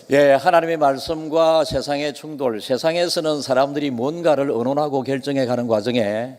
하나님의 말씀과 세상의 충돌, 세상에서는 사람들이 뭔가를 의논하고 결정해 가는 과정에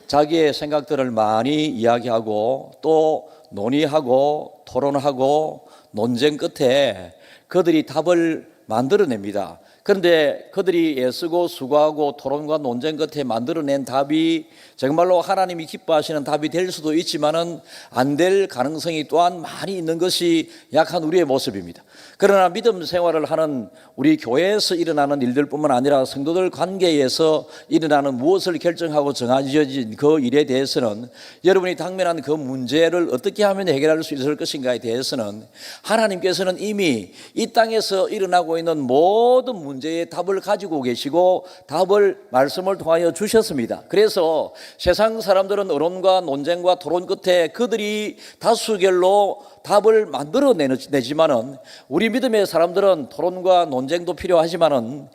자기의 생각들을 많이 이야기하고 또 논의하고 토론하고 논쟁 끝에 그들이 답을 만들어냅니다. 그런데 그들이 애쓰고 수고하고 토론과 논쟁 끝에 만들어낸 답이 정말로 하나님이 기뻐하시는 답이 될 수도 있지만은 안 될 가능성이 또한 많이 있는 것이 약한 우리의 모습입니다. 그러나 믿음 생활을 하는 우리 교회에서 일어나는 일들뿐만 아니라 성도들 관계에서 일어나는 무엇을 결정하고 정해진 그 일에 대해서는 여러분이 당면한 그 문제를 어떻게 하면 해결할 수 있을 것인가에 대해서는 하나님께서는 이미 이 땅에서 일어나고 있는 모든 문제의 답을 가지고 계시고 답을 말씀을 통하여 주셨습니다. 그래서 세상 사람들은 의론과 논쟁과 토론 끝에 그들이 다수결로 답을 만들어내지만은 우리 믿음의 사람들은 토론과 논쟁도 필요하지만은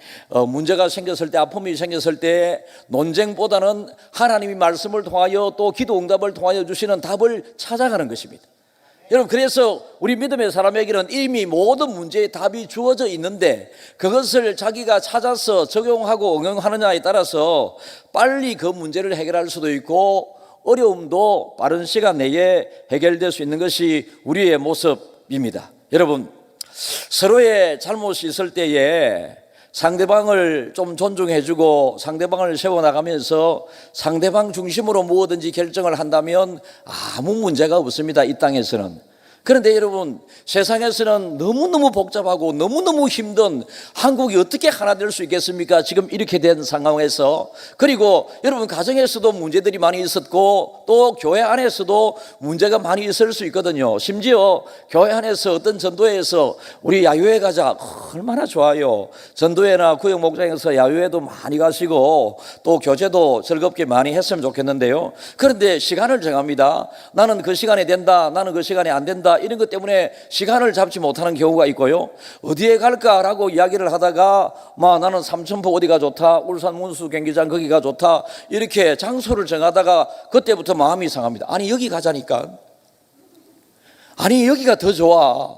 문제가 생겼을 때, 아픔이 생겼을 때 논쟁보다는 하나님이 말씀을 통하여 또 기도 응답을 통하여 주시는 답을 찾아가는 것입니다. 여러분, 그래서 우리 믿음의 사람에게는 이미 모든 문제의 답이 주어져 있는데 그것을 자기가 찾아서 적용하고 응용하느냐에 따라서 빨리 그 문제를 해결할 수도 있고 어려움도 빠른 시간 내에 해결될 수 있는 것이 우리의 모습입니다. 여러분, 서로의 잘못이 있을 때에 상대방을 좀 존중해주고 상대방을 세워나가면서 상대방 중심으로 무엇든지 결정을 한다면 아무 문제가 없습니다. 이 땅에서는. 그런데 여러분, 세상에서는 너무너무 복잡하고 너무너무 힘든 한국이 어떻게 하나 될 수 있겠습니까? 지금 이렇게 된 상황에서. 그리고 여러분, 가정에서도 문제들이 많이 있었고 또 교회 안에서도 문제가 많이 있을 수 있거든요. 심지어 교회 안에서 어떤 전도회에서 우리 야유회 가자, 얼마나 좋아요. 전도회나 구역 목장에서 야유회도 많이 가시고 또 교제도 즐겁게 많이 했으면 좋겠는데요. 그런데 시간을 정합니다. 나는 그 시간에 된다, 나는 그 시간에 안 된다, 이런 것 때문에 시간을 잡지 못하는 경우가 있고요. 어디에 갈까라고 이야기를 하다가 나는 삼천포 어디가 좋다, 울산 문수 경기장 거기가 좋다, 이렇게 장소를 정하다가 그때부터 마음이 상합니다. 아니, 여기 가자니까. 아니, 여기가 더 좋아.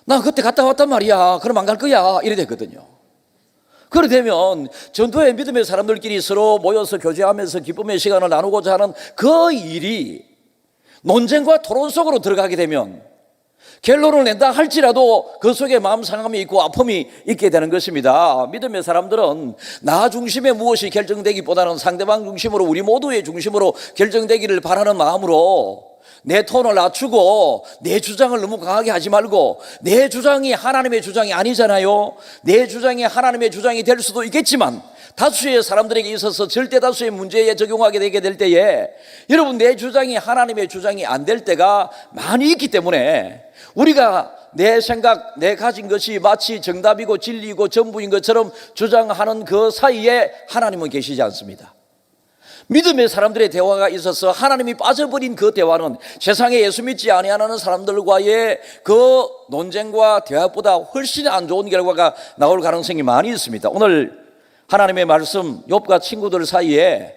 나 그때 갔다 왔단 말이야. 그럼 안 갈 거야. 이래 됐거든요. 그래 되면 전도의 믿음의 사람들끼리 서로 모여서 교제하면서 기쁨의 시간을 나누고자 하는 그 일이 논쟁과 토론 속으로 들어가게 되면 결론을 낸다 할지라도 그 속에 마음 상함이 있고 아픔이 있게 되는 것입니다. 믿음의 사람들은 나 중심에 무엇이 결정되기보다는 상대방 중심으로, 우리 모두의 중심으로 결정되기를 바라는 마음으로 내 톤을 낮추고 내 주장을 너무 강하게 하지 말고, 내 주장이 하나님의 주장이 아니잖아요. 내 주장이 하나님의 주장이 될 수도 있겠지만 다수의 사람들에게 있어서 절대 다수의 문제에 적용하게 되게 될 때에 여러분, 내 주장이 하나님의 주장이 안 될 때가 많이 있기 때문에 우리가 내 생각, 내 가진 것이 마치 정답이고 진리이고 전부인 것처럼 주장하는 그 사이에 하나님은 계시지 않습니다. 믿음의 사람들의 대화가 있어서 하나님이 빠져버린 그 대화는 세상에 예수 믿지 아니하는 사람들과의 그 논쟁과 대화보다 훨씬 안 좋은 결과가 나올 가능성이 많이 있습니다. 오늘 하나님의 말씀, 욥과 친구들 사이에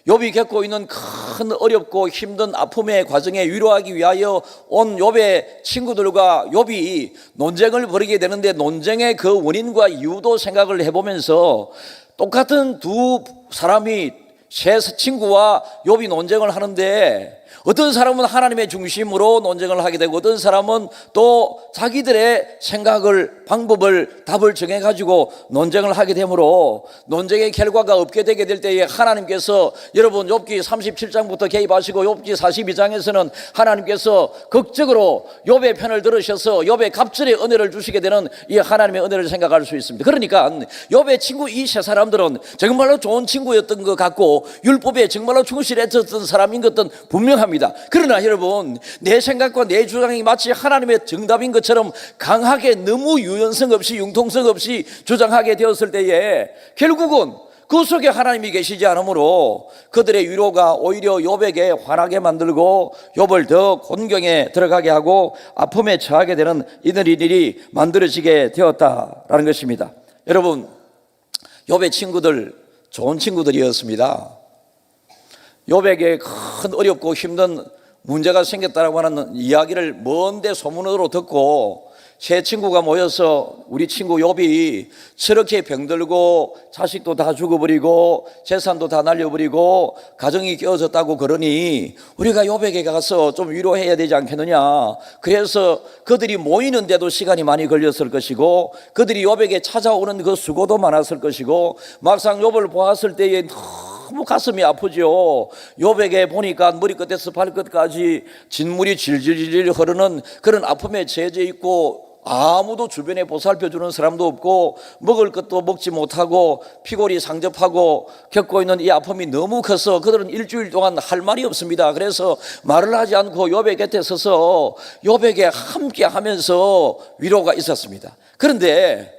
욥이 겪고 있는 큰 어렵고 힘든 아픔의 과정에 위로하기 위하여 온 욥의 친구들과 욥이 논쟁을 벌이게 되는데, 논쟁의 그 원인과 이유도 생각을 해보면서 똑같은 두 사람이, 세 친구와 욥이 논쟁을 하는데 어떤 사람은 하나님의 중심으로 논쟁을 하게 되고 어떤 사람은 또 자기들의 생각을, 방법을, 답을 정해가지고 논쟁을 하게 되므로 논쟁의 결과가 없게 되게 될 때에 하나님께서, 여러분, 욥기 37장부터 개입하시고 욥기 42장에서는 하나님께서 극적으로 욥의 편을 들으셔서 욥의 갑절의 은혜를 주시게 되는 이 하나님의 은혜를 생각할 수 있습니다. 그러니까 욥의 친구 이 세 사람들은 정말로 좋은 친구였던 것 같고 율법에 정말로 충실했었던 사람인 것은 분명합니다. 그러나 여러분, 내 생각과 내 주장이 마치 하나님의 정답인 것처럼 강하게 너무 유연성 없이 융통성 없이 주장하게 되었을 때에 결국은 그 속에 하나님이 계시지 않으므로 그들의 위로가 오히려 욥에게 화나게 만들고 욥을 더 곤경에 들어가게 하고 아픔에 처하게 되는 이런 일이 만들어지게 되었다라는 것입니다. 여러분, 욥의 친구들 좋은 친구들이었습니다. 욥에게 큰 어렵고 힘든 문제가 생겼다라고 하는 이야기를 먼데 소문으로 듣고 세 친구가 모여서 우리 친구 욥이 저렇게 병들고 자식도 다 죽어버리고 재산도 다 날려버리고 가정이 깨어졌다고 그러니 우리가 욥에게 가서 좀 위로해야 되지 않겠느냐. 그래서 그들이 모이는데도 시간이 많이 걸렸을 것이고 그들이 욥에게 찾아오는 그 수고도 많았을 것이고 막상 욥을 보았을 때에 너무 가슴이 아프죠. 욥에게 보니까 머리끝에서 발끝까지 진물이 질질질 흐르는 그런 아픔에 처해져 있고 아무도 주변에 보살펴주는 사람도 없고 먹을 것도 먹지 못하고 피골이 상접하고 겪고 있는 이 아픔이 너무 커서 그들은 일주일 동안 할 말이 없습니다. 그래서 말을 하지 않고 욥의 곁에 서서 욥에게 함께 하면서 위로가 있었습니다. 그런데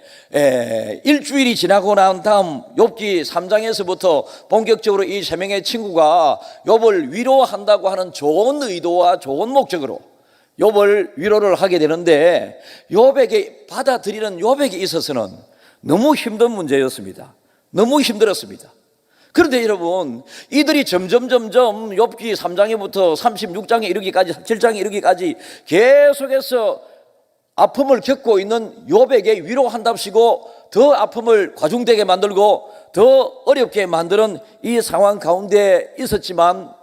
일주일이 지나고 난 다음 욥기 3장에서부터 본격적으로 이 세 명의 친구가 욥을 위로한다고 하는 좋은 의도와 좋은 목적으로 욥을 위로를 하게 되는데 욥에게 받아들이는 욥에게 있어서는 너무 힘든 문제였습니다. 너무 힘들었습니다. 그런데 여러분, 이들이 점점 욥기 3장에부터 36장에 이르기까지 7장에 이르기까지 계속해서 아픔을 겪고 있는 욥에게 위로한답시고 더 아픔을 과중되게 만들고 더 어렵게 만드는 이 상황 가운데 있었지만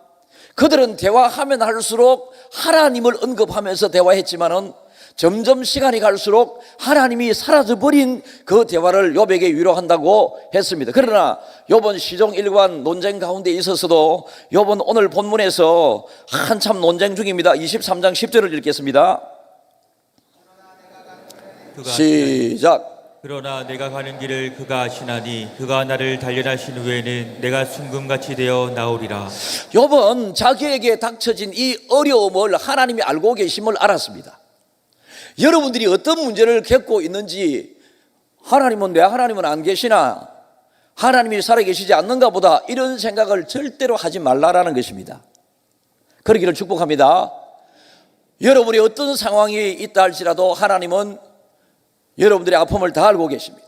그들은 대화하면 할수록 하나님을 언급하면서 대화했지만은 점점 시간이 갈수록 하나님이 사라져버린 그 대화를 욥에게 위로한다고 했습니다. 그러나 욥은 시종 일관 논쟁 가운데 있어서도 욥은 오늘 본문에서 한참 논쟁 중입니다. 23장 10절을 읽겠습니다. 시작. 그러나 내가 가는 길을 그가 아시나니 그가 나를 단련하신 후에는 내가 순금같이 되어 나오리라. 욥은 자기에게 닥쳐진 이 어려움을 하나님이 알고 계심을 알았습니다. 여러분들이 어떤 문제를 겪고 있는지 하나님은 왜 하나님은 안 계시나, 하나님이 살아계시지 않는가 보다, 이런 생각을 절대로 하지 말라라는 것입니다. 그러기를 축복합니다. 여러분이 어떤 상황이 있다 할지라도 하나님은 여러분들의 아픔을 다 알고 계십니다.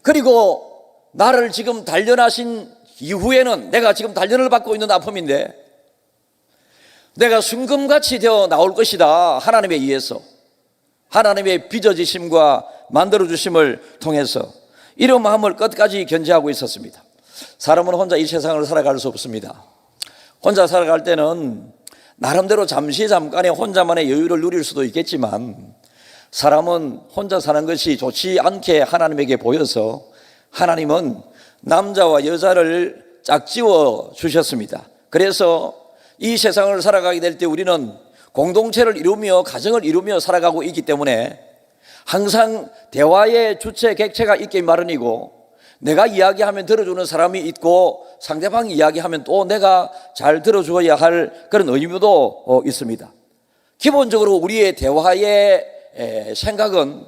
그리고 나를 지금 단련하신 이후에는, 내가 지금 단련을 받고 있는 아픔인데 내가 순금같이 되어 나올 것이다. 하나님에 의해서, 하나님의 빚어지심과 만들어주심을 통해서, 이런 마음을 끝까지 견지하고 있었습니다. 사람은 혼자 이 세상을 살아갈 수 없습니다. 혼자 살아갈 때는 나름대로 잠깐의 혼자만의 여유를 누릴 수도 있겠지만 사람은 혼자 사는 것이 좋지 않게 하나님에게 보여서 하나님은 남자와 여자를 짝지워 주셨습니다. 그래서 이 세상을 살아가게 될 때 우리는 공동체를 이루며 가정을 이루며 살아가고 있기 때문에 항상 대화의 주체 객체가 있기 마련이고, 내가 이야기하면 들어주는 사람이 있고 상대방이 이야기하면 또 내가 잘 들어줘야 할 그런 의무도 있습니다. 기본적으로 우리의 대화의 생각은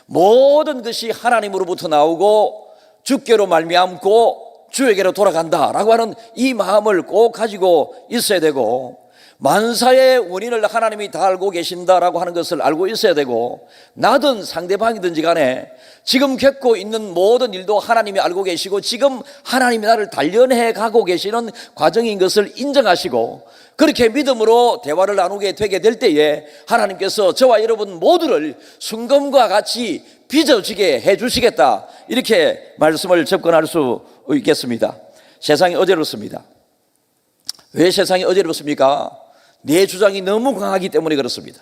모든 것이 하나님으로부터 나오고 주께로 말미암고 주에게로 돌아간다라고 하는 이 마음을 꼭 가지고 있어야 되고, 만사의 원인을 하나님이 다 알고 계신다라고 하는 것을 알고 있어야 되고, 나든 상대방이든지 간에 지금 겪고 있는 모든 일도 하나님이 알고 계시고 지금 하나님이 나를 단련해 가고 계시는 과정인 것을 인정하시고, 그렇게 믿음으로 대화를 나누게 되게 될 때에 하나님께서 저와 여러분 모두를 순금과 같이 빚어지게 해 주시겠다, 이렇게 말씀을 접근할 수 있겠습니다. 세상이 어지럽습니다. 왜 세상이 어지럽습니까? 내 주장이 너무 강하기 때문에 그렇습니다.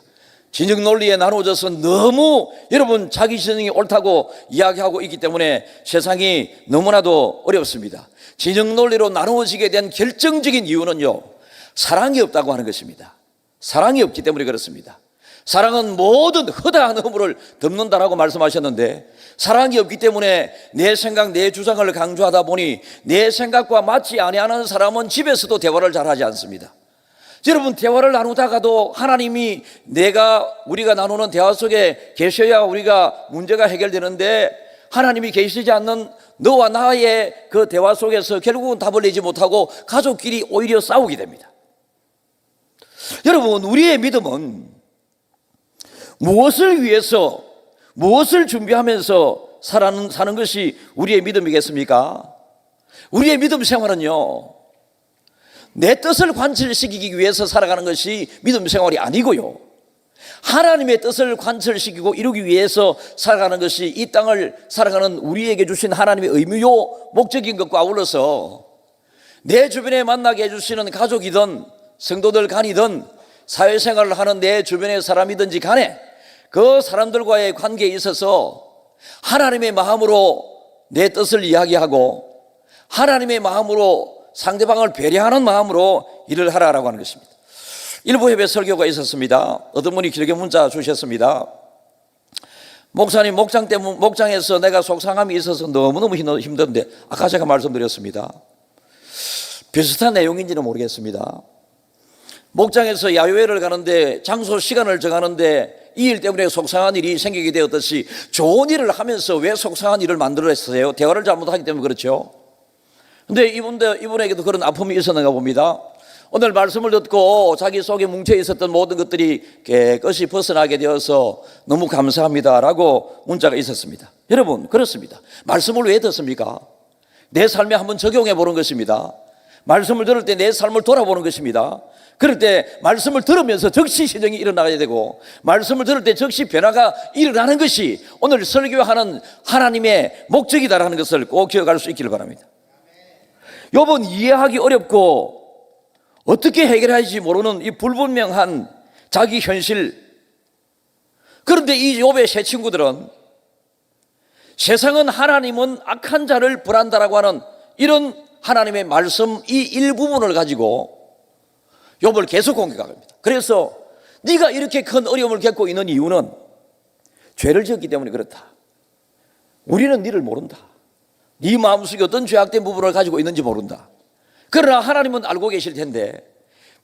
진영 논리에 나누어져서 너무 여러분 자기 진영이 옳다고 이야기하고 있기 때문에 세상이 너무나도 어렵습니다. 진영 논리로 나누어지게 된 결정적인 이유는요, 사랑이 없다고 하는 것입니다. 사랑이 없기 때문에 그렇습니다. 사랑은 모든 허다한 허물을 덮는다라고 말씀하셨는데, 사랑이 없기 때문에 내 생각, 내 주장을 강조하다 보니 내 생각과 맞지 아니하는 사람은 집에서도 대화를 잘하지 않습니다. 여러분, 대화를 나누다가도 하나님이 우리가 나누는 대화 속에 계셔야 우리가 문제가 해결되는데, 하나님이 계시지 않는 너와 나의 그 대화 속에서 결국은 답을 내지 못하고 가족끼리 오히려 싸우게 됩니다. 여러분, 우리의 믿음은 무엇을 위해서, 무엇을 준비하면서 사는 것이 우리의 믿음이겠습니까? 우리의 믿음 생활은요, 내 뜻을 관철시키기 위해서 살아가는 것이 믿음 생활이 아니고요, 하나님의 뜻을 관철시키고 이루기 위해서 살아가는 것이 이 땅을 살아가는 우리에게 주신 하나님의 의무요 목적인 것과 아울러서 내 주변에 만나게 해주시는 가족이든 성도들 간이든 사회생활을 하는 내 주변의 사람이든지 간에 그 사람들과의 관계에 있어서 하나님의 마음으로 내 뜻을 이야기하고 하나님의 마음으로 상대방을 배려하는 마음으로 일을 하라라고 하는 것입니다. 일부 예배 설교가 있었습니다. 어떤 분이 길게 문자 주셨습니다. 목사님, 목장에서 내가 속상함이 있어서 너무너무 힘든데, 아까 제가 말씀드렸습니다. 비슷한 내용인지는 모르겠습니다. 목장에서 야외를 가는데 장소 시간을 정하는데 이 일 때문에 속상한 일이 생기게 되었듯이 좋은 일을 하면서 왜 속상한 일을 만들어냈어요? 대화를 잘못하기 때문에 그렇죠. 근데 이분에게도 그런 아픔이 있었는가 봅니다. 오늘 말씀을 듣고 자기 속에 뭉쳐 있었던 모든 것들이 깨끗이 벗어나게 되어서 너무 감사합니다라고 문자가 있었습니다. 여러분, 그렇습니다. 말씀을 왜 듣습니까? 내 삶에 한번 적용해 보는 것입니다. 말씀을 들을 때 내 삶을 돌아보는 것입니다. 그럴 때 말씀을 들으면서 즉시 시정이 일어나야 되고, 말씀을 들을 때 즉시 변화가 일어나는 것이 오늘 설교하는 하나님의 목적이다라는 것을 꼭 기억할 수 있기를 바랍니다. 욥은 이해하기 어렵고 어떻게 해결할지 모르는 이 불분명한 자기 현실. 그런데 이 욥의 세 친구들은 세상은 하나님은 악한 자를 벌한다라고 하는 이런 하나님의 말씀 이 일부분을 가지고 욥을 계속 공격합니다. 그래서 네가 이렇게 큰 어려움을 겪고 있는 이유는 죄를 지었기 때문에 그렇다. 우리는 네를 모른다. 네 마음속에 어떤 죄악된 부분을 가지고 있는지 모른다. 그러나 하나님은 알고 계실 텐데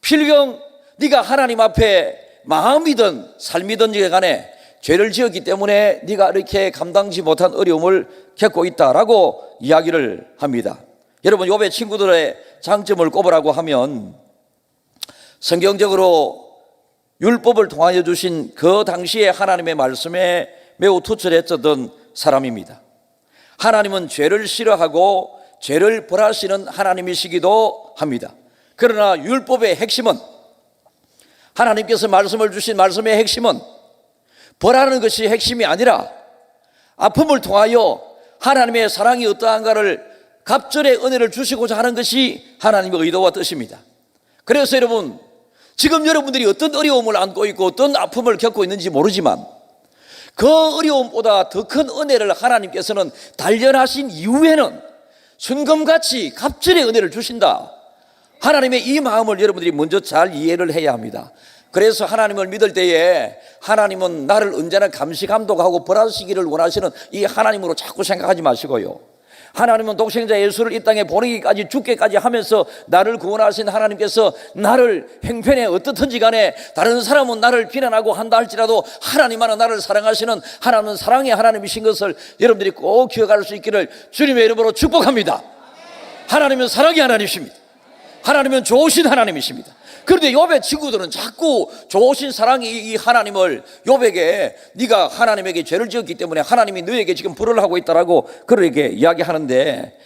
필경 네가 하나님 앞에 마음이든 삶이든 간에 죄를 지었기 때문에 네가 이렇게 감당지 못한 어려움을 겪고 있다라고 이야기를 합니다. 여러분, 욥의 친구들의 장점을 꼽으라고 하면 성경적으로 율법을 통하여 주신 그 당시의 하나님의 말씀에 매우 투철했던 사람입니다. 하나님은 죄를 싫어하고 죄를 벌하시는 하나님이시기도 합니다. 그러나 율법의 핵심은, 하나님께서 말씀을 주신 말씀의 핵심은 벌하는 것이 핵심이 아니라 아픔을 통하여 하나님의 사랑이 어떠한가를 갑절의 은혜를 주시고자 하는 것이 하나님의 의도와 뜻입니다. 그래서 여러분, 지금 여러분들이 어떤 어려움을 안고 있고 어떤 아픔을 겪고 있는지 모르지만 그 어려움보다 더 큰 은혜를 하나님께서는 단련하신 이후에는 순금같이 갑절의 은혜를 주신다. 하나님의 이 마음을 여러분들이 먼저 잘 이해를 해야 합니다. 그래서 하나님을 믿을 때에 하나님은 나를 언제나 감시 감독하고 벌하시기를 원하시는 이 하나님으로 자꾸 생각하지 마시고요, 하나님은 독생자 예수를 이 땅에 보내기까지 죽게까지 하면서 나를 구원하신 하나님께서 나를 행편에 어떻든지 간에 다른 사람은 나를 비난하고 한다 할지라도 하나님만은 나를 사랑하시는 하나님은 사랑의 하나님이신 것을 여러분들이 꼭 기억할 수 있기를 주님의 이름으로 축복합니다. 하나님은 사랑의 하나님이십니다. 하나님은 좋으신 하나님이십니다. 그런데 욥의 친구들은 자꾸 좋으신 사랑의 이 하나님을 욥에게 네가 하나님에게 죄를 지었기 때문에 하나님이 너에게 지금 불을 하고 있다라고 그렇게 이야기하는데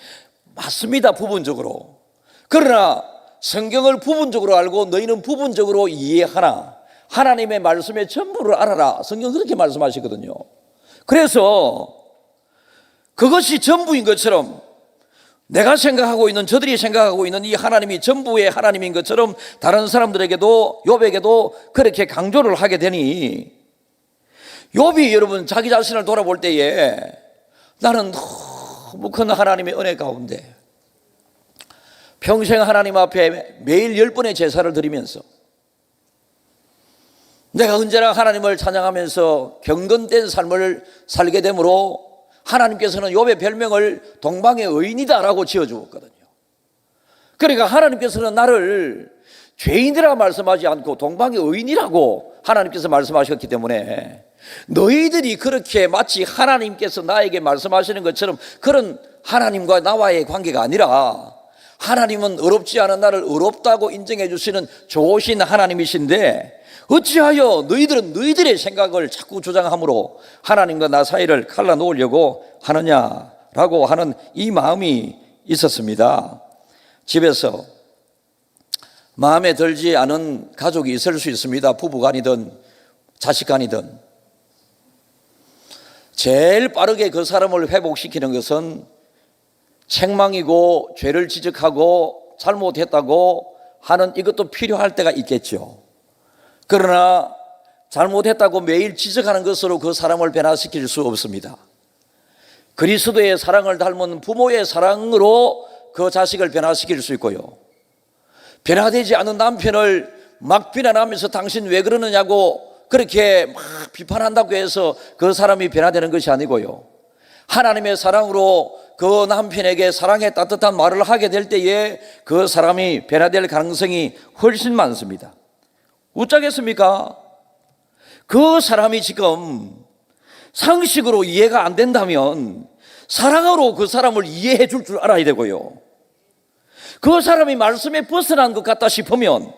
맞습니다, 부분적으로. 그러나 성경을 부분적으로 알고 너희는 부분적으로 이해하나 하나님의 말씀의 전부를 알아라. 성경은 그렇게 말씀하시거든요. 그래서 그것이 전부인 것처럼 내가 생각하고 있는, 저들이 생각하고 있는 이 하나님이 전부의 하나님인 것처럼 다른 사람들에게도, 욥에게도 그렇게 강조를 하게 되니 욥이 여러분 자기 자신을 돌아볼 때에 나는 너무 큰 하나님의 은혜 가운데 평생 하나님 앞에 매일 10번의 제사를 드리면서 내가 언제나 하나님을 찬양하면서 경건된 삶을 살게 되므로 하나님께서는 욥의 별명을 동방의 의인이다라고 지어주었거든요. 그러니까 하나님께서는 나를 죄인이라 말씀하지 않고 동방의 의인이라고 하나님께서 말씀하셨기 때문에 너희들이 그렇게 마치 하나님께서 나에게 말씀하시는 것처럼 그런 하나님과 나와의 관계가 아니라 하나님은 어렵지 않은 나를 어렵다고 인정해 주시는 좋으신 하나님이신데 어찌하여 너희들은 너희들의 생각을 자꾸 주장함으로 하나님과 나 사이를 갈라놓으려고 하느냐라고 하는 이 마음이 있었습니다. 집에서 마음에 들지 않은 가족이 있을 수 있습니다. 부부간이든 자식간이든 제일 빠르게 그 사람을 회복시키는 것은 책망이고 죄를 지적하고 잘못했다고 하는 이것도 필요할 때가 있겠죠. 그러나 잘못했다고 매일 지적하는 것으로 그 사람을 변화시킬 수 없습니다. 그리스도의 사랑을 닮은 부모의 사랑으로 그 자식을 변화시킬 수 있고요. 변화되지 않은 남편을 막 비난하면서 당신 왜 그러느냐고 그렇게 막 비판한다고 해서 그 사람이 변화되는 것이 아니고요. 하나님의 사랑으로 그 남편에게 사랑의 따뜻한 말을 하게 될 때에 그 사람이 변화될 가능성이 훨씬 많습니다. 어쩌겠습니까? 그 사람이 지금 상식으로 이해가 안 된다면 사랑으로 그 사람을 이해해 줄 알아야 되고요. 그 사람이 말씀에 벗어난 것 같다 싶으면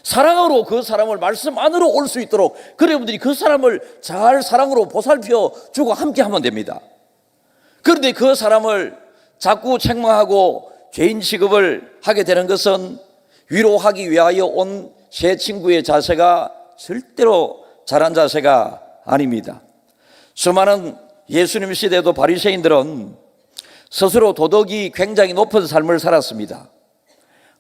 사랑으로 그 사람을 말씀 안으로 올 수 있도록 여러분들이 그 사람을 잘 사랑으로 보살펴 주고 함께 하면 됩니다. 그런데 그 사람을 자꾸 책망하고 죄인 취급을 하게 되는 것은 위로하기 위하여 온 새 친구의 자세가 절대로 잘한 자세가 아닙니다. 수많은 예수님 시대도 바리새인들은 스스로 도덕이 굉장히 높은 삶을 살았습니다.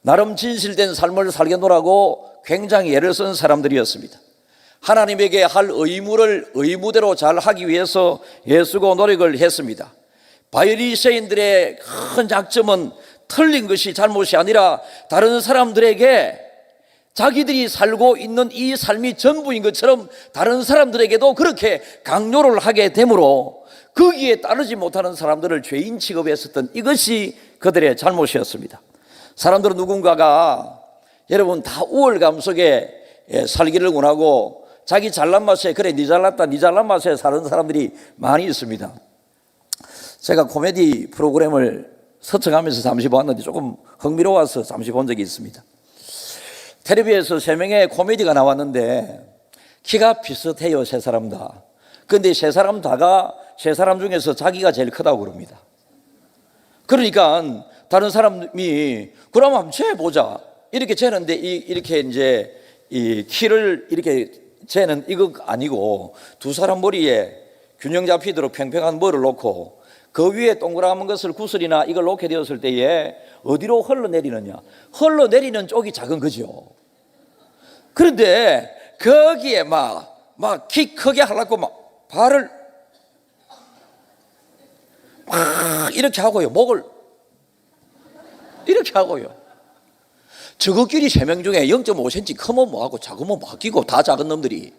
나름 진실된 삶을 살겠노라고 굉장히 애를 쓴 사람들이었습니다. 하나님에게 할 의무를 의무대로 잘 하기 위해서 애쓰고 노력을 했습니다. 바리새인들의 큰 약점은 틀린 것이 잘못이 아니라 다른 사람들에게 자기들이 살고 있는 이 삶이 전부인 것처럼 다른 사람들에게도 그렇게 강요를 하게 되므로 거기에 따르지 못하는 사람들을 죄인 취급했었던 이것이 그들의 잘못이었습니다. 사람들은 누군가가 여러분 다 우월감 속에 살기를 원하고 자기 잘난 맛에 그래 니 잘났다 니 잘난 맛에 사는 사람들이 많이 있습니다. 제가 코미디 프로그램을 서청하면서 잠시 보았는데 조금 흥미로워서 잠시 본 적이 있습니다. 텔레비에서 3명의 코미디가 나왔는데 키가 비슷해요. 세 사람 다. 그런데 세 사람 다가 세 사람 중에서 자기가 제일 크다고 그럽니다. 그러니까 다른 사람이 그럼 한번 재보자 이렇게 재는데 이렇게 이제 이 키를 이렇게 재는 이거 아니고 두 사람 머리에 균형 잡히도록 팽팽한 뭐를 놓고 그 위에 동그라만 것을 구슬이나 이걸 놓게 되었을 때에 어디로 흘러내리느냐? 흘러내리는 쪽이 작은 거죠. 그런데 거기에 막 키 크게 하려고 막 발을 막 이렇게 하고요. 목을 이렇게 하고요. 저거끼리 3명 중에 0.5cm 크면 뭐하고 작으면 맡기고 다 작은 놈들이.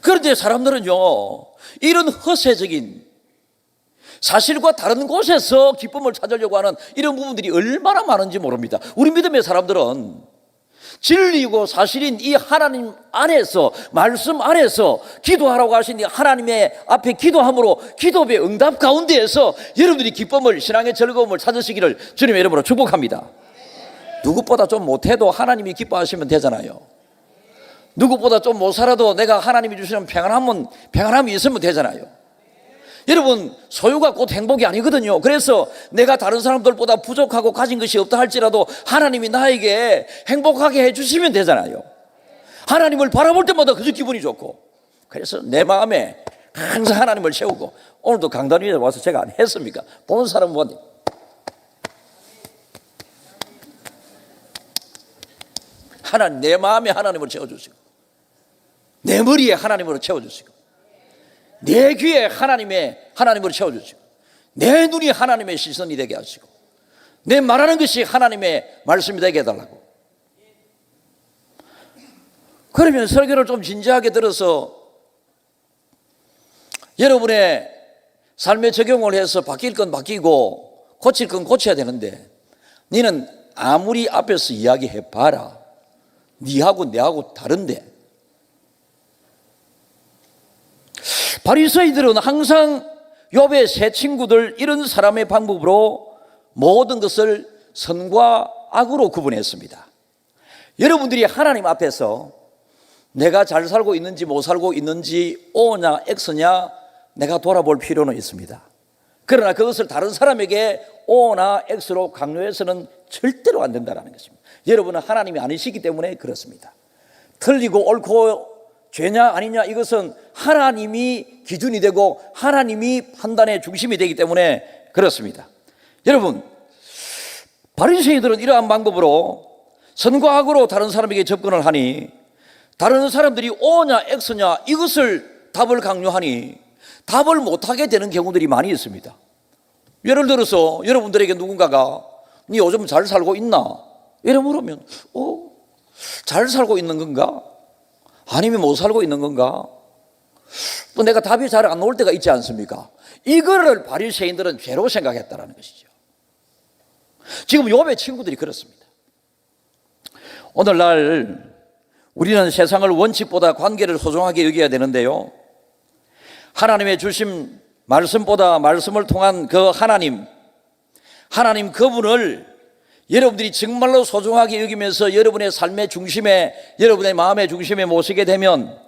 그런데 사람들은요 이런 허세적인 사실과 다른 곳에서 기쁨을 찾으려고 하는 이런 부분들이 얼마나 많은지 모릅니다. 우리 믿음의 사람들은 진리고 사실인 이 하나님 안에서 말씀 안에서 기도하라고 하신 이 하나님의 앞에 기도함으로 기도의 응답 가운데에서 여러분들이 기쁨을 신앙의 즐거움을 찾으시기를 주님의 이름으로 축복합니다. 누구보다 좀 못해도 하나님이 기뻐하시면 되잖아요. 누구보다 좀 못 살아도 내가 하나님이 주시는 평안함이 있으면 되잖아요. 여러분 소유가 곧 행복이 아니거든요. 그래서 내가 다른 사람들보다 부족하고 가진 것이 없다 할지라도 하나님이 나에게 행복하게 해주시면 되잖아요. 하나님을 바라볼 때마다 그저 기분이 좋고 그래서 내 마음에 항상 하나님을 채우고 오늘도 강단 위에 와서 제가 안 했습니까? 보는 사람은 뭐지? 하나님 내 마음에 하나님을 채워주시고 내 머리에 하나님으로 채워주시고 내 귀에 하나님으로 채워주시고 내 눈이 하나님의 시선이 되게 하시고 내 말하는 것이 하나님의 말씀이 되게 해달라고. 그러면 설교를 좀 진지하게 들어서 여러분의 삶에 적용을 해서 바뀔 건 바뀌고 고칠 건 고쳐야 되는데 너는 아무리 앞에서 이야기해봐라 니하고 내하고 다른데. 바리새인들은 항상 욥의 세 친구들 이런 사람의 방법으로 모든 것을 선과 악으로 구분했습니다. 여러분들이 하나님 앞에서 내가 잘 살고 있는지 못 살고 있는지 O냐 X냐 내가 돌아볼 필요는 있습니다. 그러나 그것을 다른 사람에게 O나 X로 강요해서는 절대로 안 된다는 것입니다. 여러분은 하나님이 아니시기 때문에 그렇습니다. 틀리고 옳고 죄냐 아니냐 이것은 하나님이 기준이 되고 하나님이 판단의 중심이 되기 때문에 그렇습니다. 여러분, 바리새인들은 이러한 방법으로 선과 악으로 다른 사람에게 접근을 하니 다른 사람들이 O냐 X냐 이것을 답을 강요하니 답을 못하게 되는 경우들이 많이 있습니다. 예를 들어서 여러분들에게 누군가가 니 요즘 잘 살고 있나? 이래 물으면 잘 살고 있는 건가? 아니면 못 살고 있는 건가? 또 내가 답이 잘 안 나올 때가 있지 않습니까? 이거를 바리새인들은 죄로 생각했다는 것이죠. 지금 욥의 친구들이 그렇습니다. 오늘날 우리는 세상을 원칙보다 관계를 소중하게 여겨야 되는데요, 하나님의 주신 말씀보다 말씀을 통한 그 하나님 그분을 여러분들이 정말로 소중하게 여기면서 여러분의 삶의 중심에, 여러분의 마음의 중심에 모시게 되면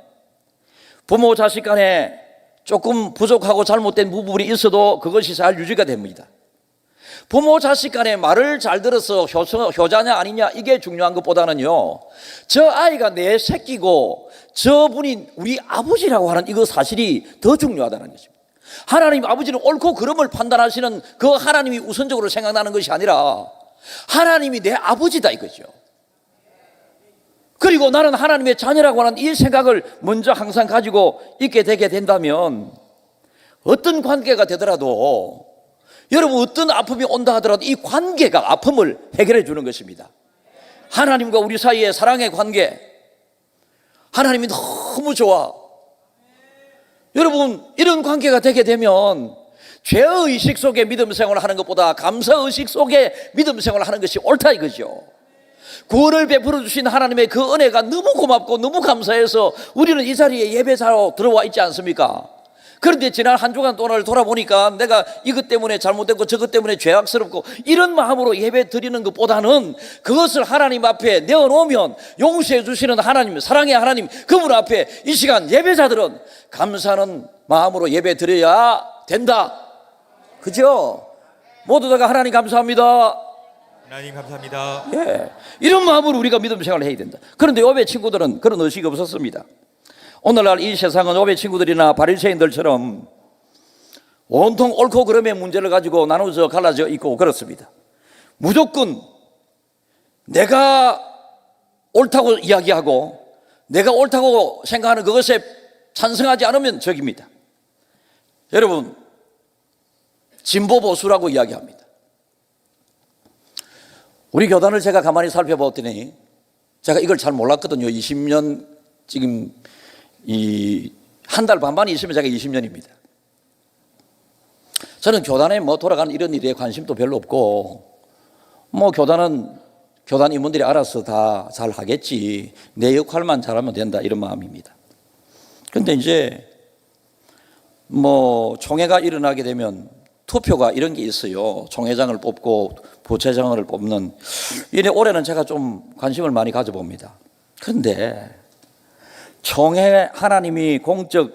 부모 자식 간에 조금 부족하고 잘못된 부분이 있어도 그것이 잘 유지가 됩니다. 부모 자식 간에 말을 잘 들어서 효자냐 아니냐 이게 중요한 것보다는요, 저 아이가 내 새끼고 저분이 우리 아버지라고 하는 이거 사실이 더 중요하다는 것입니다. 하나님 아버지는 옳고 그름을 판단하시는 그 하나님이 우선적으로 생각나는 것이 아니라 하나님이 내 아버지다 이거죠. 그리고 나는 하나님의 자녀라고 하는 이 생각을 먼저 항상 가지고 있게 되게 된다면 어떤 관계가 되더라도, 여러분 어떤 아픔이 온다 하더라도 이 관계가 아픔을 해결해 주는 것입니다. 하나님과 우리 사이의 사랑의 관계, 하나님이 너무 좋아. 여러분 이런 관계가 되게 되면 죄의식 속에 믿음 생활을 하는 것보다 감사의식 속에 믿음 생활을 하는 것이 옳다 이거죠. 구원을 베풀어 주신 하나님의 그 은혜가 너무 고맙고 너무 감사해서 우리는 이 자리에 예배자로 들어와 있지 않습니까? 그런데 지난 한 주간 동안을 돌아보니까 내가 이것 때문에 잘못됐고 저것 때문에 죄악스럽고 이런 마음으로 예배 드리는 것보다는 그것을 하나님 앞에 내어놓으면 용서해 주시는 하나님, 사랑의 하나님 그분 앞에 이 시간 예배자들은 감사하는 마음으로 예배 드려야 된다. 그죠? 모두 다가 하나님 감사합니다. 하나님 감사합니다. 예, 이런 마음으로 우리가 믿음 생활을 해야 된다. 그런데 욥의 친구들은 그런 의식이 없었습니다. 오늘날 이 세상은 욥의 친구들이나 바리새인들처럼 온통 옳고 그름의 문제를 가지고 나눠져 갈라져 있고 그렇습니다. 무조건 내가 옳다고 이야기하고 내가 옳다고 생각하는 그것에 찬성하지 않으면 적입니다. 여러분, 진보 보수라고 이야기합니다. 우리 교단을 제가 가만히 살펴봤더니 제가 이걸 잘 몰랐거든요. 20년 지금 이 한 달 반만이 있으면 제가 20년입니다. 저는 교단에 뭐 돌아가는 이런 일에 관심도 별로 없고 뭐 교단은 교단 임원들이 알아서 다 잘 하겠지, 내 역할만 잘하면 된다 이런 마음입니다. 그런데 이제 뭐 총회가 일어나게 되면 투표가 이런 게 있어요. 총회장을 뽑고 부처장을 뽑는. 이래 올해는 제가 좀 관심을 많이 가져봅니다. 그런데 총회, 하나님이 공적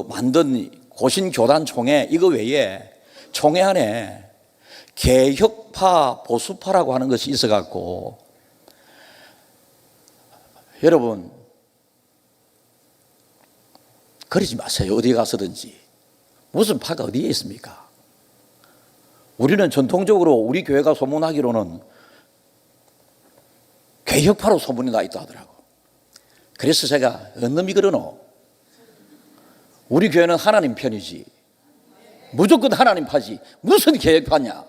만든 고신교단 총회 이거 외에 총회 안에 개혁파, 보수파라고 하는 것이 있어갖고, 여러분 그러지 마세요. 어디 가서든지 무슨 파가 어디에 있습니까? 우리는 전통적으로 우리 교회가 소문하기로는 개혁파로 소문이 나 있다 하더라고. 그래서 제가 어느 놈이 그러노? 우리 교회는 하나님 편이지, 무조건 하나님 파지 무슨 개혁파냐?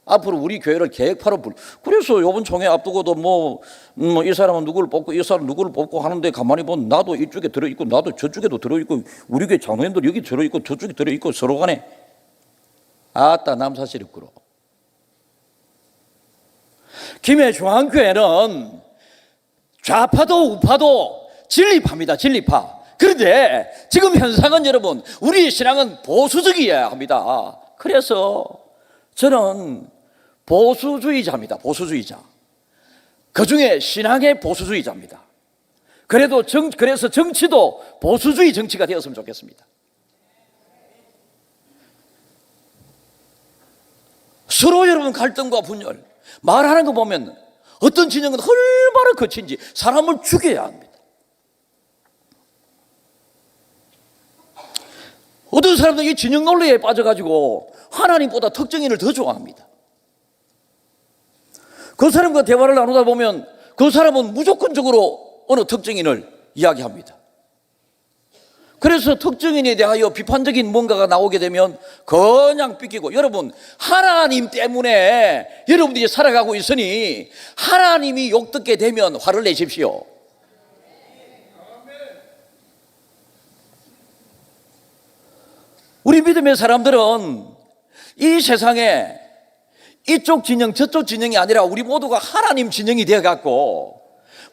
앞으로 우리 교회를 개혁파로 그래서 이번 총회 앞두고도 이 사람은 누구를 뽑고 이 사람은 누구를 뽑고 하는데 가만히 보면 나도 이쪽에 들어있고 나도 저쪽에도 들어있고 우리 교회 장로님들 여기 들어있고 저쪽에 들어있고 서로 간에 아따 남사시럽구로. 김해 중앙교회는 좌파도 우파도 진리파입니다. 진리파. 그런데 지금 현상은 여러분 우리의 신앙은 보수적이어야 합니다. 그래서 저는 보수주의자입니다. 보수주의자. 그중에 신앙의 보수주의자입니다. 그래서 정치도 보수주의 정치가 되었으면 좋겠습니다. 서로 여러분 갈등과 분열 말하는 거 보면 어떤 진영은 얼마나 거친지 사람을 죽여야 합니다. 어떤 사람들은 이 진영 논리에 빠져가지고 하나님보다 특정인을 더 좋아합니다. 그 사람과 대화를 나누다 보면 그 사람은 무조건적으로 어느 특정인을 이야기합니다. 그래서 특정인에 대하여 비판적인 뭔가가 나오게 되면 그냥 삐끼고, 여러분 하나님 때문에 여러분들이 살아가고 있으니 하나님이 욕듣게 되면 화를 내십시오. 우리 믿음의 사람들은 이 세상에 이쪽 진영 저쪽 진영이 아니라 우리 모두가 하나님 진영이 되어갖고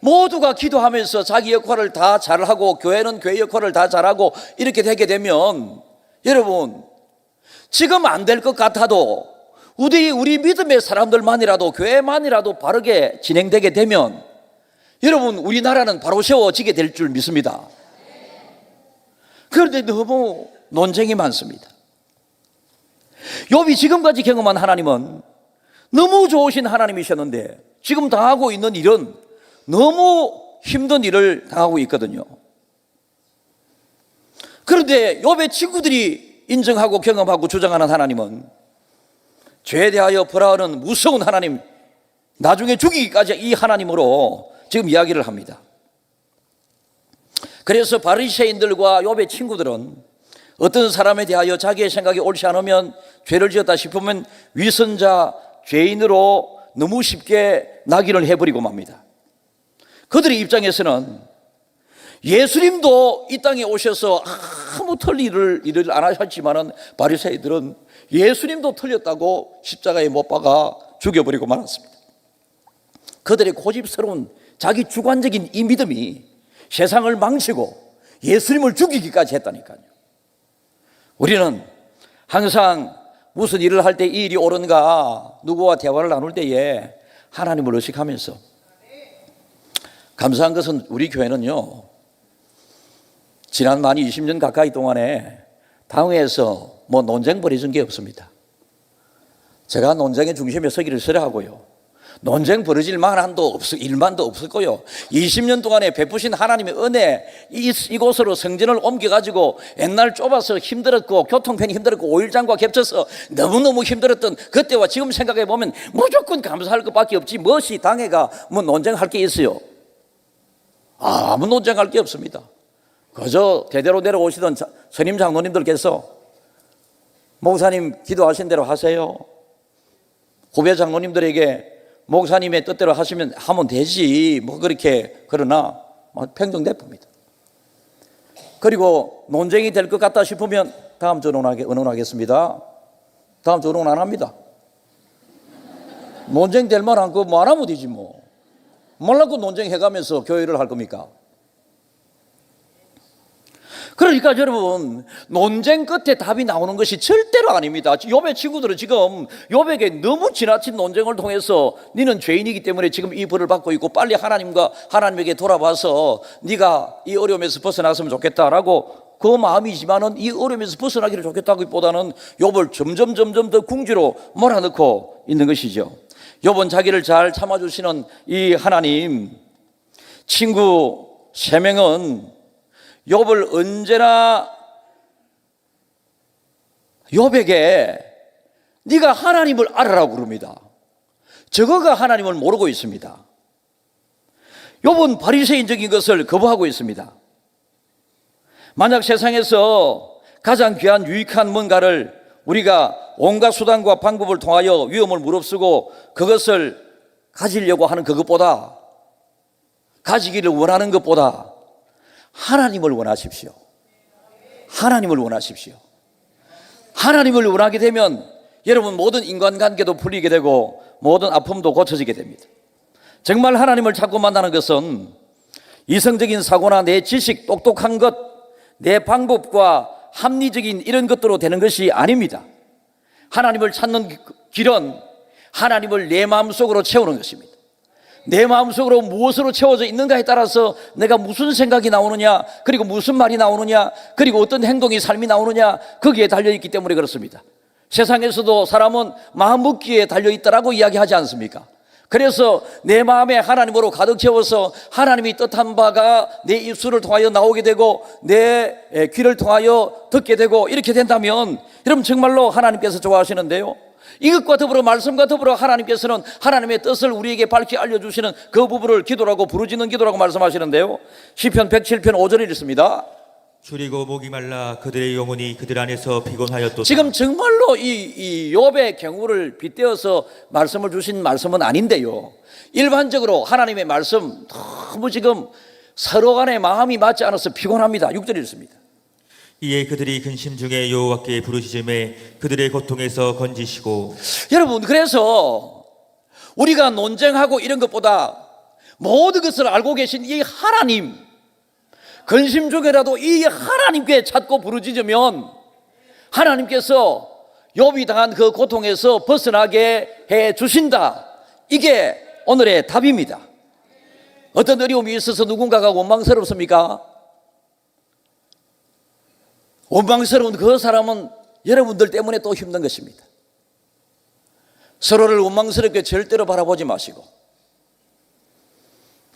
모두가 기도하면서 자기 역할을 다 잘하고 교회는 교회 역할을 다 잘하고 이렇게 되게 되면, 여러분 지금 안 될 것 같아도 우리 믿음의 사람들만이라도 교회만이라도 바르게 진행되게 되면 여러분 우리나라는 바로 세워지게 될 줄 믿습니다. 그런데 너무 논쟁이 많습니다. 욥이 지금까지 경험한 하나님은 너무 좋으신 하나님이셨는데 지금 당하고 있는 일은 너무 힘든 일을 당하고 있거든요. 그런데 욥의 친구들이 인정하고 경험하고 주장하는 하나님은 죄에 대하여 벌하는 무서운 하나님, 나중에 죽이기까지 이 하나님으로 지금 이야기를 합니다. 그래서 바리새인들과 욥의 친구들은 어떤 사람에 대하여 자기의 생각이 옳지 않으면, 죄를 지었다 싶으면 위선자, 죄인으로 너무 쉽게 낙인을 해버리고 맙니다. 그들의 입장에서는 예수님도 이 땅에 오셔서 아무 틀린 일을 안 하셨지만은 바리새인들은 예수님도 틀렸다고 십자가에 못 박아 죽여버리고 말았습니다. 그들의 고집스러운 자기 주관적인 이 믿음이 세상을 망치고 예수님을 죽이기까지 했다니까요. 우리는 항상 무슨 일을 할 때 이 일이 옳은가, 누구와 대화를 나눌 때에 하나님을 의식하면서, 감사한 것은 우리 교회는요, 지난 만 20년 가까이 동안에 당회에서 논쟁 벌여준 게 없습니다. 제가 논쟁의 중심에 서기를 싫어하고요, 논쟁 벌어질 만한도 일만도 없었고요, 20년 동안에 베푸신 하나님의 은혜, 이곳으로 성전을 옮겨가지고 옛날 좁아서 힘들었고 교통편이 힘들었고 오일장과 겹쳐서 너무너무 힘들었던 그때와 지금 생각해 보면 무조건 감사할 것밖에 없지, 무엇이 당회가 논쟁할 게 있어요? 아무 논쟁할 게 없습니다. 그저 대대로 내려오시던 선임 장로님들께서 목사님 기도하신 대로 하세요, 후배 장로님들에게 목사님의 뜻대로 하면 되지, 그렇게, 그러나 평정대표입니다. 그리고 논쟁이 될 것 같다 싶으면 다음 주 의논하겠습니다. 다음 주 의논 안 합니다. 논쟁될 만한 거 안 하면 되지 몰라고 논쟁해가면서 교회를 할 겁니까? 그러니까 여러분, 논쟁 끝에 답이 나오는 것이 절대로 아닙니다. 욥의 친구들은 지금 욥에게 너무 지나친 논쟁을 통해서 너는 죄인이기 때문에 지금 이 벌을 받고 있고 빨리 하나님에게 돌아와서 네가 이 어려움에서 벗어났으면 좋겠다라고 그 마음이지만은, 이 어려움에서 벗어나기를 좋겠다기보다는 욥을 점점 더 궁지로 몰아넣고 있는 것이죠. 욥은 자기를 잘 참아주시는 이 하나님, 친구 3명은 욥을 언제나 욥에게 네가 하나님을 알아라고 그럽니다. 저거가 하나님을 모르고 있습니다. 욥은 바리새인적인 것을 거부하고 있습니다. 만약 세상에서 가장 귀한 유익한 뭔가를 우리가 온갖 수단과 방법을 통하여 위험을 무릅쓰고 그것을 가지려고 하는 그것보다, 가지기를 원하는 것보다 하나님을 원하십시오. 하나님을 원하십시오. 하나님을 원하게 되면 여러분 모든 인간관계도 풀리게 되고 모든 아픔도 고쳐지게 됩니다. 정말 하나님을 찾고 만나는 것은 이성적인 사고나 내 지식, 똑똑한 것, 내 방법과 합리적인 이런 것들로 되는 것이 아닙니다. 하나님을 찾는 길은 하나님을 내 마음속으로 채우는 것입니다. 내 마음속으로 무엇으로 채워져 있는가에 따라서 내가 무슨 생각이 나오느냐, 그리고 무슨 말이 나오느냐, 그리고 어떤 행동이, 삶이 나오느냐, 거기에 달려있기 때문에 그렇습니다. 세상에서도 사람은 마음 먹기에 달려있다라고 이야기하지 않습니까? 그래서 내 마음에 하나님으로 가득 채워서 하나님이 뜻한 바가 내 입술을 통하여 나오게 되고 내 귀를 통하여 듣게 되고 이렇게 된다면 여러분 정말로 하나님께서 좋아하시는데요, 이것과 더불어 말씀과 더불어 하나님께서는 하나님의 뜻을 우리에게 밝히 알려주시는 그 부분을 기도라고 부르짖는 기도라고 말씀하시는데요, 시편 107편 5절에 있습니다. 줄이고 목이 말라 그들의 영혼이 그들 안에서 피곤하였도다. 지금 정말로 이 욥의 경우를 빗대어서 말씀을 주신 말씀은 아닌데요, 일반적으로 하나님의 말씀 너무 지금 서로 간의 마음이 맞지 않아서 피곤합니다. 6절에 있습니다. 이에 그들이 근심 중에 여호와께 부르짖음에 그들의 고통에서 건지시고. 여러분, 그래서 우리가 논쟁하고 이런 것보다 모든 것을 알고 계신 이 하나님, 근심 중에라도 이 하나님께 찾고 부르짖으면 하나님께서 욥이 당한 그 고통에서 벗어나게 해 주신다. 이게 오늘의 답입니다. 어떤 어려움이 있어서 누군가가 원망스럽습니까? 원망스러운 그 사람은 여러분들 때문에 또 힘든 것입니다. 서로를 원망스럽게 절대로 바라보지 마시고,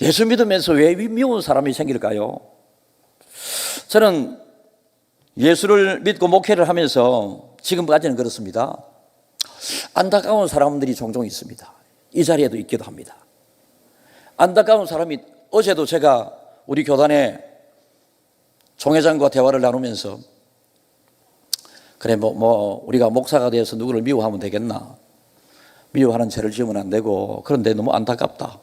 예수 믿으면서 왜 미운 사람이 생길까요? 저는 예수를 믿고 목회를 하면서 지금까지는 그렇습니다. 안타까운 사람들이 종종 있습니다. 이 자리에도 있기도 합니다. 안타까운 사람이, 어제도 제가 우리 교단의 총회장과 대화를 나누면서 그래 우리가 목사가 되어서 누구를 미워하면 되겠나, 미워하는 죄를 지으면 안 되고, 그런데 너무 안타깝다.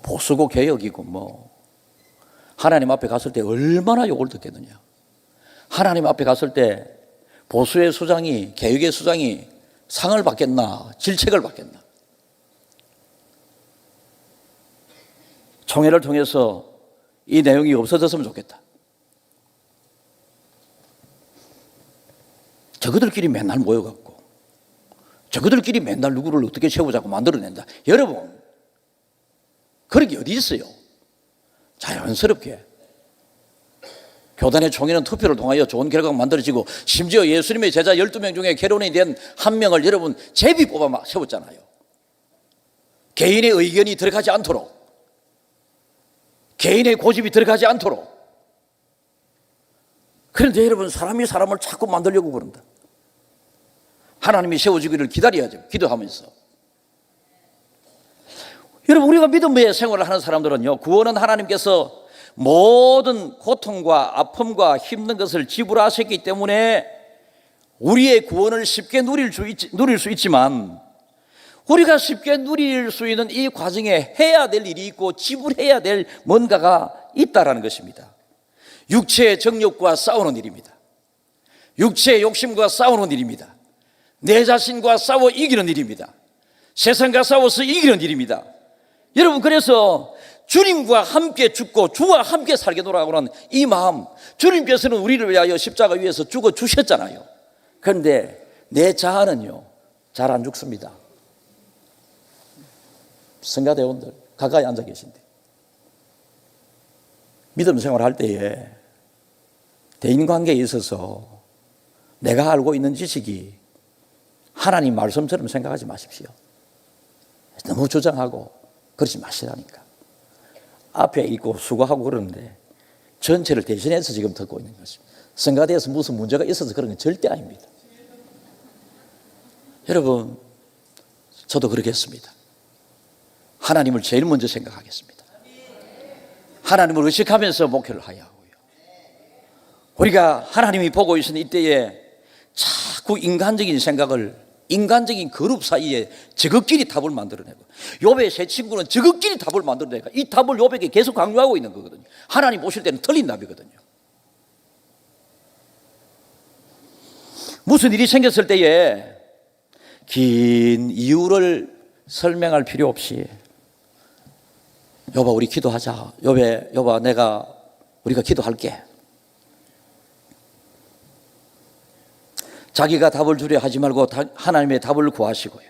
보수고 개혁이고 하나님 앞에 갔을 때 얼마나 욕을 듣겠느냐. 하나님 앞에 갔을 때 보수의 수장이, 개혁의 수장이 상을 받겠나, 질책을 받겠나. 총회를 통해서 이 내용이 없어졌으면 좋겠다. 저그들끼리 맨날 모여갖고 저그들끼리 맨날 누구를 어떻게 세우자고 만들어낸다. 여러분, 그런 게 어디 있어요? 자연스럽게 교단의 총회는 투표를 통하여 좋은 결과가 만들어지고, 심지어 예수님의 제자 12명 중에 결혼이 된 한 명을 여러분 제비 뽑아 세웠잖아요. 개인의 의견이 들어가지 않도록, 개인의 고집이 들어가지 않도록. 그런데 여러분, 사람이 사람을 자꾸 만들려고 그런다. 하나님이 세워주기를 기다려야죠. 기도하면서. 여러분, 우리가 믿음의 생활을 하는 사람들은요, 구원은 하나님께서 모든 고통과 아픔과 힘든 것을 지불하셨기 때문에 우리의 구원을 쉽게 누릴 수 있지만, 우리가 쉽게 누릴 수 있는 이 과정에 해야 될 일이 있고 지불해야 될 뭔가가 있다라는 것입니다. 육체의 정욕과 싸우는 일입니다. 육체의 욕심과 싸우는 일입니다. 내 자신과 싸워 이기는 일입니다. 세상과 싸워서 이기는 일입니다. 여러분, 그래서 주님과 함께 죽고 주와 함께 살게 노라고는 이 마음, 주님께서는 우리를 위하여 십자가 위에서 죽어 주셨잖아요. 그런데 내 자아는요, 잘 안 죽습니다. 성가대원들 가까이 앉아 계신데, 믿음 생활할 때에 대인관계에 있어서 내가 알고 있는 지식이 하나님 말씀처럼 생각하지 마십시오. 너무 주장하고 그러지 마시라니까. 앞에 있고 수고하고 그러는데 전체를 대신해서 지금 듣고 있는 것입니다. 성가대에서 무슨 문제가 있어서 그런 건 절대 아닙니다. 여러분, 저도 그렇겠습니다. 하나님을 제일 먼저 생각하겠습니다. 하나님을 의식하면서 목회를 해야 하고요. 우리가 하나님이 보고 있는 이때에 자꾸 인간적인 생각을, 인간적인 그룹 사이에 저것끼리 답을 만들어내고, 욥의 세 친구는 저것끼리 답을 만들어내고, 이 답을 욥에게 계속 강요하고 있는 거거든요. 하나님 보실 때는 틀린 답이거든요. 무슨 일이 생겼을 때에 긴 이유를 설명할 필요 없이, 여보 우리 기도하자, 여보 우리가 기도할게. 자기가 답을 주려 하지 말고 하나님의 답을 구하시고요,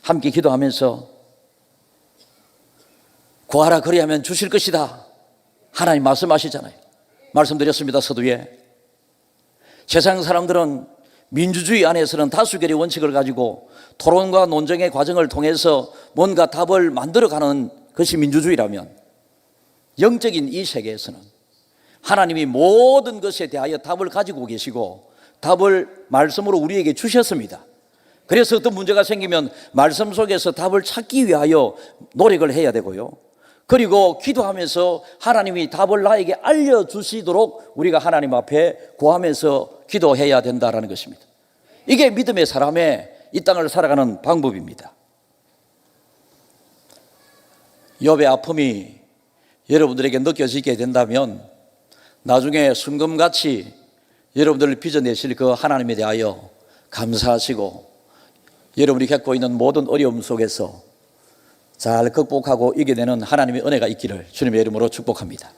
함께 기도하면서 구하라 그리하면 주실 것이다, 하나님 말씀하시잖아요. 말씀드렸습니다. 서두에 세상 사람들은 민주주의 안에서는 다수결의 원칙을 가지고 토론과 논쟁의 과정을 통해서 뭔가 답을 만들어가는 것이 민주주의라면, 영적인 이 세계에서는 하나님이 모든 것에 대하여 답을 가지고 계시고 답을 말씀으로 우리에게 주셨습니다. 그래서 어떤 문제가 생기면 말씀 속에서 답을 찾기 위하여 노력을 해야 되고요. 그리고 기도하면서 하나님이 답을 나에게 알려주시도록 우리가 하나님 앞에 구하면서 기도해야 된다는 것입니다. 이게 믿음의 사람의 이 땅을 살아가는 방법입니다. 욥의 아픔이 여러분들에게 느껴지게 된다면 나중에 순금같이 여러분들을 빚어내실 그 하나님에 대하여 감사하시고 여러분이 겪고 있는 모든 어려움 속에서 잘 극복하고 이겨내는 하나님의 은혜가 있기를 주님의 이름으로 축복합니다.